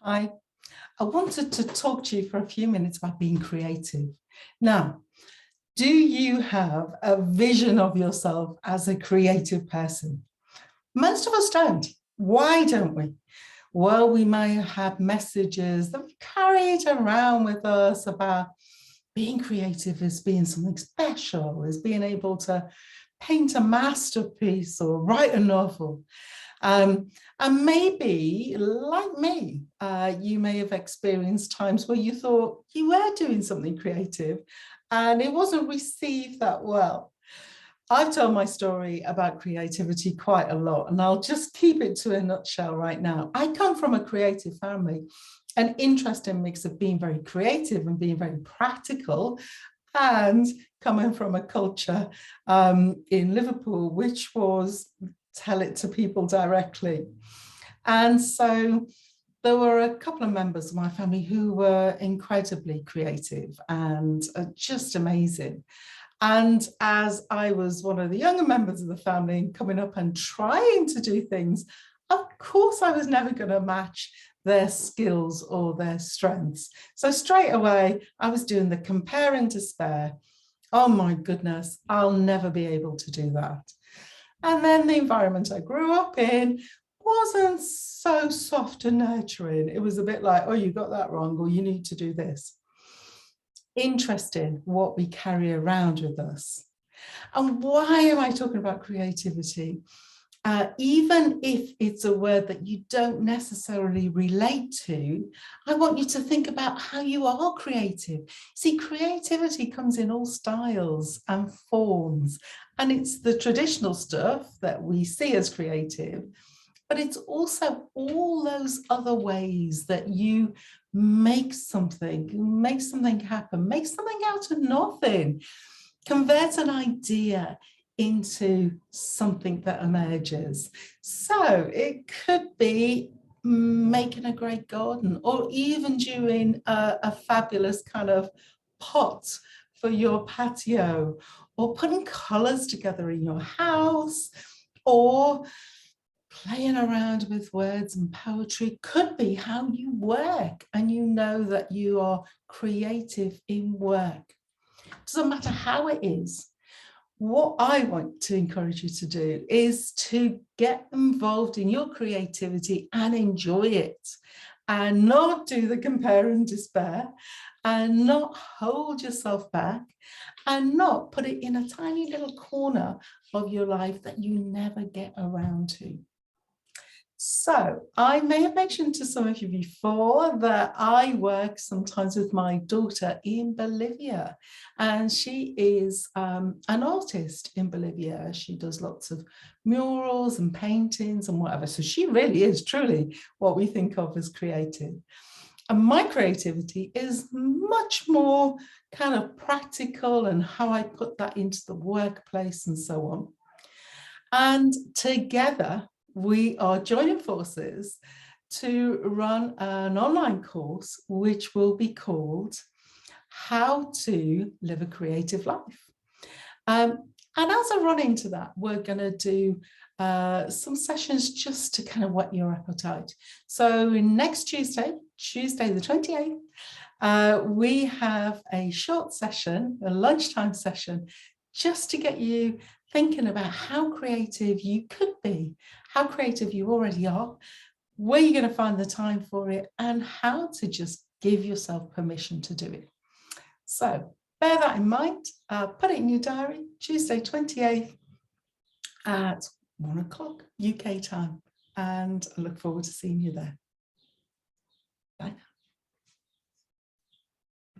Hi, I wanted to talk to you for a few minutes about being creative. Now, do you have a vision of yourself as a creative person? Most of us don't. Why don't we? Well, we may have messages that we carry around with us about being creative as being something special, as being able to paint a masterpiece or write a novel. Um, and maybe, like me, you may have experienced times where you thought you were doing something creative and it wasn't received that well. I've told my story about creativity quite a lot, and I'll just keep it to a nutshell right now. I come from a creative family, an interesting mix of being very creative and being very practical, and coming from a culture in Liverpool, which was tell it to people directly. And so there were a couple of members of my family who were incredibly creative and just amazing. And as I was one of the younger members of the family and coming up and trying to do things, of course, I was never going to match their skills or their strengths. So straight away, I was doing the compare and despair. Oh my goodness, I'll never be able to do that. And then the environment I grew up in wasn't so soft and nurturing. It was a bit like, oh, you got that wrong, or you need to do this. Interesting what we carry around with us. And why am I talking about creativity? Even if it's a word that you don't necessarily relate to, I want you to think about how you are creative. See, creativity comes in all styles and forms, and it's the traditional stuff that we see as creative, but it's also all those other ways that you make something happen, make something out of nothing, convert an idea into something that emerges. So it could be making a great garden, or even doing a fabulous kind of pot for your patio, or putting colors together in your house, or playing around with words and poetry. Could be how you work, and you know that you are creative in work. Doesn't matter how it is. What I want to encourage you to do is to get involved in your creativity and enjoy it, and not do the compare and despair, and not hold yourself back, and not put it in a tiny little corner of your life that you never get around to. So I may have mentioned to some of you before that I work sometimes with my daughter in Bolivia, and she is an artist in Bolivia. She does lots of murals and paintings and whatever. So she really is truly what we think of as creative. And my creativity is much more kind of practical, and how I put that into the workplace and so on. And together, we are joining forces to run an online course which will be called How to Live a Creative Life. And as I run into that, we're going to do some sessions just to kind of whet your appetite. So next Tuesday, the 28th, we have a short session, a lunchtime session, just to get you thinking about how creative you could be, how creative you already are, where you're going to find the time for it, and how to just give yourself permission to do it. So bear that in mind, put it in your diary, Tuesday 28th at 1 o'clock UK time, and I look forward to seeing you there.